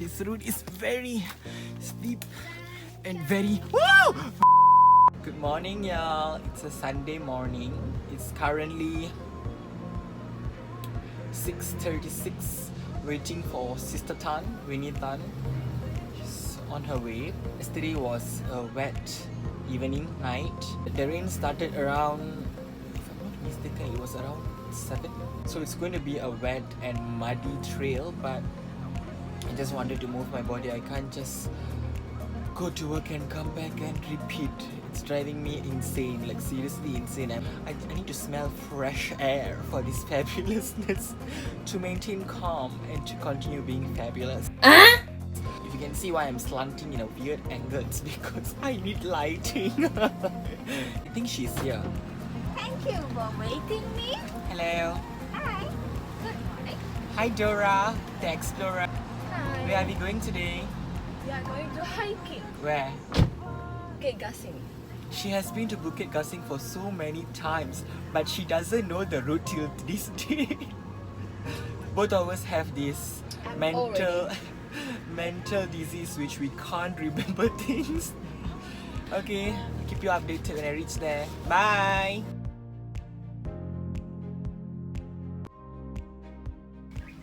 This route is very steep and very... Woo! Good morning, y'all. It's a Sunday morning. It's currently 6:36. Waiting for Sister Tan, Winnie Tan. She's on her way. Yesterday was a wet night. The rain started around, if I'm not mistaken, it was around 7. So it's going to be a wet and muddy trail, but I just wanted to move my body. I can't just go to work and come back and repeat. It's driving me insane, like seriously insane. I need to smell fresh air for this fabulousness to maintain calm and to continue being fabulous. If you can see why I'm slanting in a weird angle, it's because I need lighting. I think she's here. Thank you for waiting me. Hello. Hi. Good morning. Hi Dora, the explorer. Hi. Where are we going today? We are going to hiking. Where? Okay, Gasing. She has been to Bukit Gasing for so many times, but she doesn't know the route till this day. Both of us have this mental disease which we can't remember things. Okay, keep you updated when I reach there. Bye!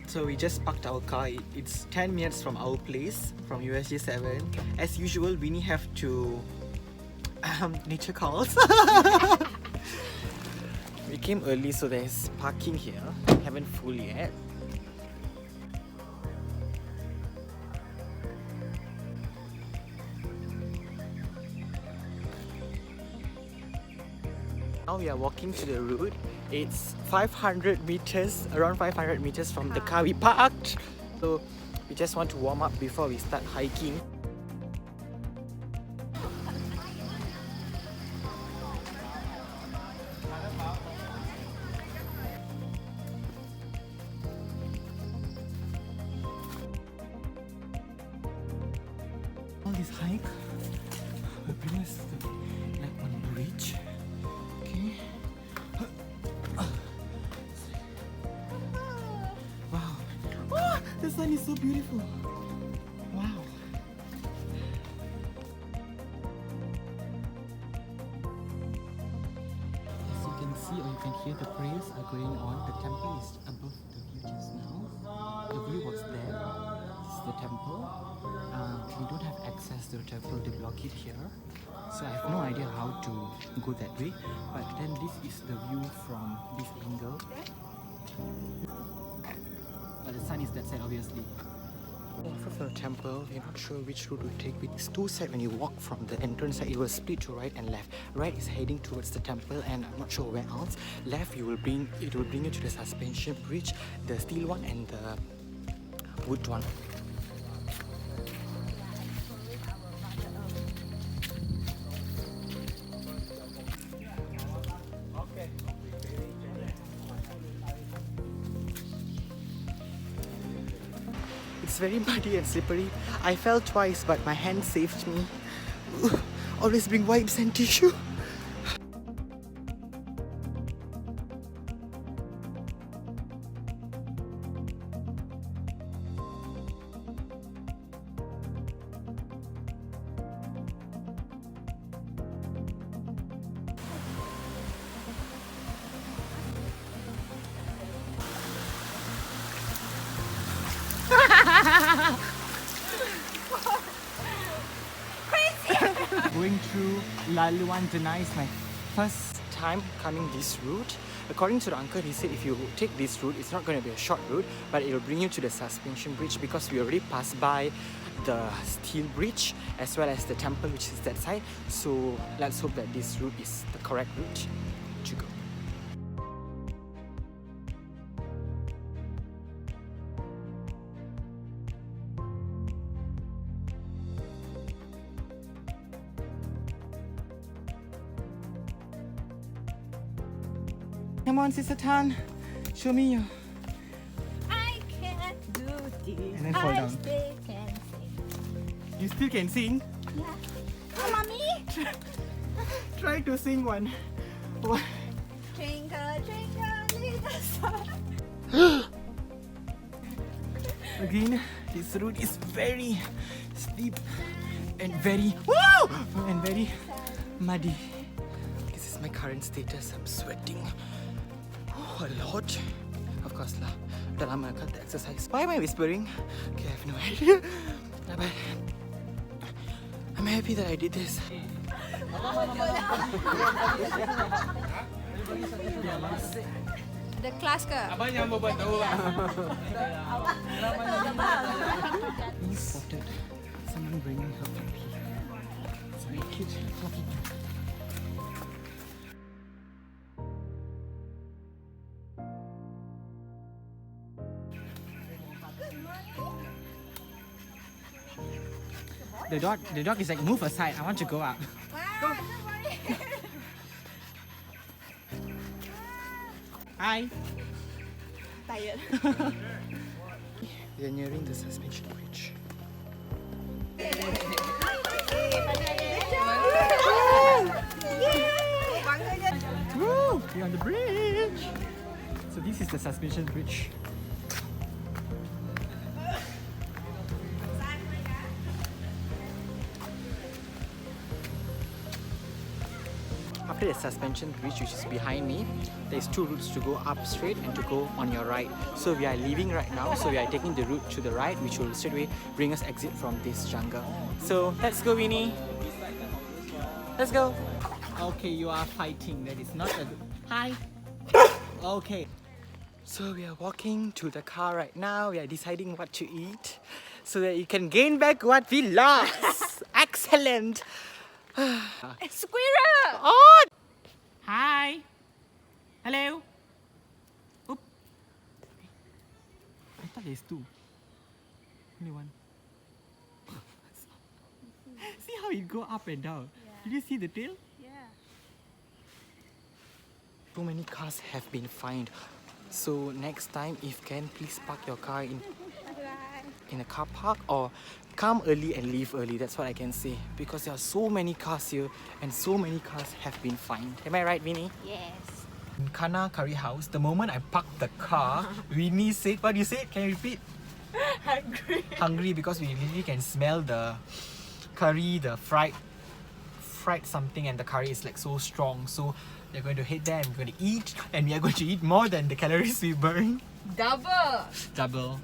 So we just parked our car. It's 10 minutes from our place, from USJ 7. As usual, Winnie have to nature calls. We came early, so there's parking here. Haven't full yet. Now we are walking to the route. It's 500 meters, around 500 meters from the car we parked. So we just want to warm up before we start hiking. All this hike will bring us to like one bridge. Okay. Wow. Oh, the sun is so beautiful. Wow. As you can see or you can hear, the prayers are going on. The temple is above the view just now. The view was there. This is the temple. We don't have access to the temple, they block it here. So I have no idea how to go that way. But then this is the view from this angle. But the sun is that side obviously. From the temple, we're not sure which route we take. It's two sides. When you walk from the entrance side, it will split to right and left. Right is heading towards the temple, and I'm not sure where else. Left, it will bring you to the suspension bridge, the steel one and the wood one. It's very muddy and slippery. I fell twice, but my hand saved me. Always bring wipes and tissue. Going through Laluan Denai is my first time coming this route. According to the uncle, he said if you take this route, it's not going to be a short route, but it will bring you to the suspension bridge because we already passed by the steel bridge as well as the temple, which is that side. So let's hope that this route is the correct route to go. Come on, Sister Tan, show me you. I can't do this. And then fall I down. still can sing. You still can sing? Yeah. Come on, mommy. Try to sing one. What? Twinkle, twinkle, little star. Again, this route is very steep and very muddy. This is my current status. I'm sweating a lot. Of course lah. Dah lama kan tak exercise. Why am I whispering? Okay, I have no idea. But I'm happy that I did this. Ada kelas ke? Abang jangan buat tahu lah. We spotted someone bringing her puppy. It's very cute, fluffy. The dog is like, move aside, I want to go up. Go. Hi. Tired. We are nearing the suspension bridge. Woo! We're on the bridge. So this is the suspension bridge. After the suspension bridge, which is behind me, there's two routes to go up straight and to go on your right. So we are leaving right now, so we are taking the route to the right, which will straight away bring us exit from this jungle. So let's go, Winnie. Let's go. Okay, you are fighting. That is not a good... Hi. Okay. So we are walking to the car right now. We are deciding what to eat so that you can gain back what we lost. Excellent. Squirrel! Oh! Hi. Hello. Oop. I thought there's two. Only one. See how it go up and down. Yeah. Did you see the tail? Yeah. So many cars have been fined. So next time, if can, please park your car in a car park or come early and leave early. That's what I can say, because there are so many cars here and so many cars have been fined. Am I right, Winnie? Yes. In Kana Curry House, the moment I parked the car, Winnie said, what you said? Can you repeat? Hungry. Hungry, because we really can smell the curry, the fried something, and the curry is like so strong. So we're going to head there and we're going to eat, and we are going to eat more than the calories we burn. Double. Double.